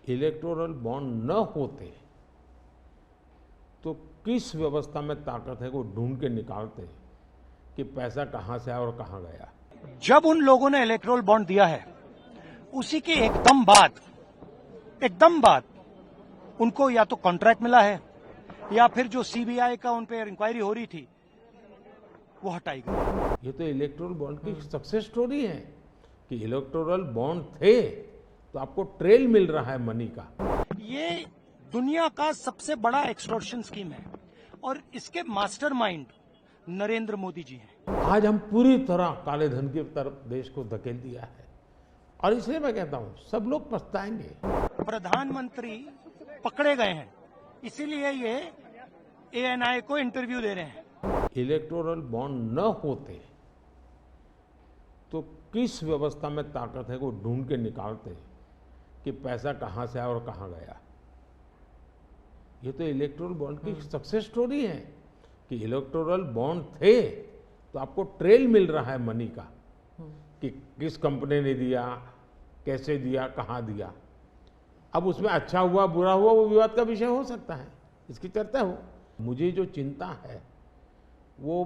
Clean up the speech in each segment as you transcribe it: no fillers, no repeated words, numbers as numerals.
Electoral bond न होते तो किस व्यवस्था में ताकत है वो ढूंढ के निकालते कि पैसा कहां से आया और कहां गया। जब उन लोगों ने इलेक्टोरल बॉन्ड दिया है उसी के एकदम बाद उनको या तो कॉन्ट्रैक्ट मिला है या फिर जो सीबीआई का उन पर इंक्वायरी हो रही थी वो हटाई गई। ये तो इलेक्टोरल बॉन्ड की सक्सेस स्टोरी है कि इलेक्टोरल बॉन्ड थे तो आपको ट्रेल मिल रहा है मनी का। ये दुनिया का सबसे बड़ा एक्सटॉर्शन स्कीम है और इसके मास्टरमाइंड नरेंद्र मोदी जी हैं। आज हम पूरी तरह काले धन की तरफ देश को धकेल दिया है और इसलिए मैं कहता हूं सब लोग पछताएंगे। प्रधानमंत्री पकड़े गए हैं इसीलिए ये एएनआई को इंटरव्यू दे रहे हैं। इलेक्टोरल बॉन्ड न होते तो किस व्यवस्था में ताकत है वो ढूंढ के निकालते कि पैसा कहां से आया और कहां गया। ये तो इलेक्टोरल बॉन्ड की सक्सेस स्टोरी है कि इलेक्टोरल बॉन्ड थे तो आपको ट्रेल मिल रहा है मनी का कि किस कंपनी ने दिया, कैसे दिया, कहां दिया। अब उसमें अच्छा हुआ बुरा हुआ वो विवाद का विषय हो सकता है, इसकी चर्चा हो। मुझे जो चिंता है वो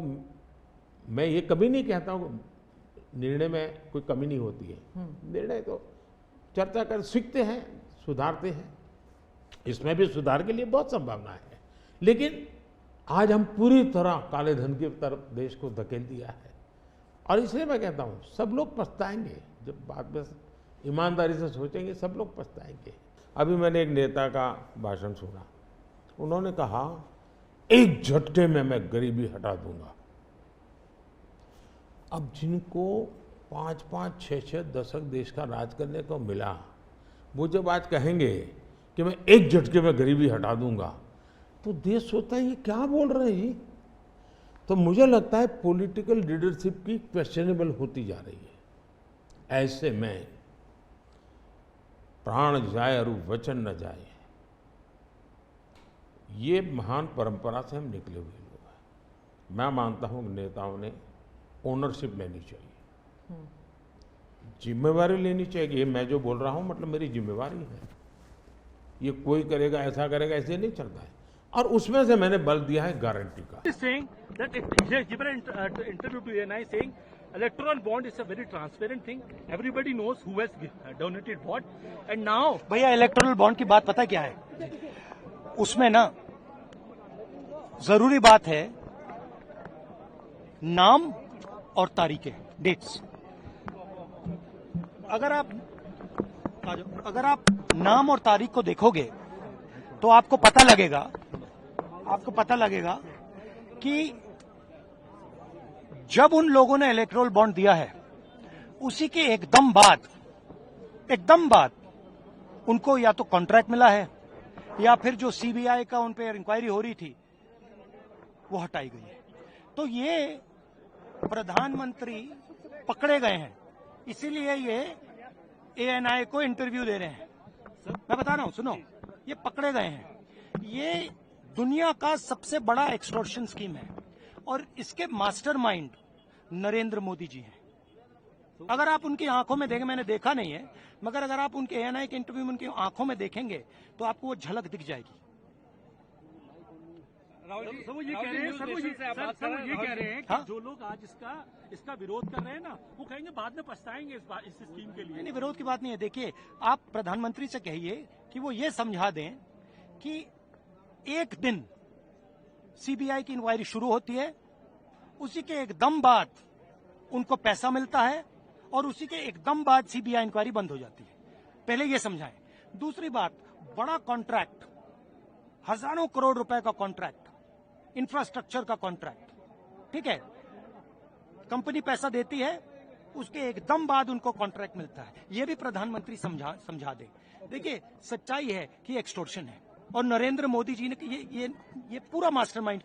मैं ये कभी नहीं कहता हूँ निर्णय में कोई कमी नहीं होती है। निर्णय तो चर्चा कर सीखते हैं, सुधारते हैं, इसमें भी सुधार के लिए बहुत संभावना है। लेकिन आज हम पूरी तरह काले धन की तरफ देश को धकेल दिया है और इसलिए मैं कहता हूँ सब लोग पछताएंगे। जब बाद में ईमानदारी से सोचेंगे सब लोग पछताएंगे। अभी मैंने एक नेता का भाषण सुना, उन्होंने कहा एक झटके में मैं गरीबी हटा दूंगा। अब जिनको 5-5, 6-6 दशक देश का राज करने को मिला वो जब आज कहेंगे कि मैं एक झटके में गरीबी हटा दूंगा तो देश सोचता है ये क्या बोल रहे हैं। तो मुझे लगता है पॉलिटिकल लीडरशिप की क्वेश्चनेबल होती जा रही है। ऐसे में प्राण जाए और वचन न जाए, ये महान परंपरा से हम निकले हुए लोग हैं। मैं मानता हूं कि नेताओं ने ओनरशिप लेनी चाहिए, जिम्मेवारी लेनी चाहिए। ये मैं जो बोल रहा हूं मतलब मेरी जिम्मेवारी है, ये कोई करेगा ऐसा करेगा ऐसे नहीं चलता है। और उसमें से मैंने बल दिया है गारंटी का। Electoral bond is a very transparent thing. Everybody knows who has donated what. And now, भैया इलेक्टोरल बॉन्ड की बात पता क्या है, उसमें ना जरूरी बात है नाम और तारीखें, डेट्स। अगर आप नाम और तारीख को देखोगे तो आपको पता लगेगा कि जब उन लोगों ने इलेक्टोरल बॉन्ड दिया है उसी के एकदम बाद उनको या तो कॉन्ट्रैक्ट मिला है या फिर जो सीबीआई का उन पर इंक्वायरी हो रही थी वो हटाई गई है। तो ये प्रधानमंत्री पकड़े गए हैं इसीलिए ये एएनआई को इंटरव्यू दे रहे हैं। मैं बता रहा हूं, सुनो, ये पकड़े गए हैं। ये दुनिया का सबसे बड़ा एक्सटॉर्शन स्कीम है और इसके मास्टरमाइंड नरेंद्र मोदी जी हैं। अगर आप उनकी आंखों में देखें, मैंने देखा नहीं है, मगर अगर आप उनके एएनआई के इंटरव्यू में उनकी आंखों में देखेंगे तो आपको वो झलक दिख जाएगी। सर वो ये कह रहे हैं कि जो लोग आज इसका विरोध कर रहे हैं ना, वो कहेंगे बाद में पछताएंगे इस स्कीम के लिए। नहीं, विरोध की बात नहीं है। देखिए, आप प्रधानमंत्री से कहिए कि वो ये समझा दें कि एक दिन सीबीआई की इंक्वायरी शुरू होती है, उसी के एकदम बाद उनको पैसा मिलता है और उसी के एकदम बाद सीबीआई इंक्वायरी बंद हो जाती है। पहले ये समझाएं। दूसरी बात, बड़ा कॉन्ट्रैक्ट, हजारों करोड़ रुपए का कॉन्ट्रैक्ट, इंफ्रास्ट्रक्चर का कॉन्ट्रैक्ट, ठीक है, कंपनी पैसा देती है, उसके एकदम बाद उनको कॉन्ट्रैक्ट मिलता है। यह भी प्रधानमंत्री समझा दे। देखिए, सच्चाई है कि एक्सटॉर्शन है और नरेंद्र मोदी जी ने ये पूरा मास्टरमाइंड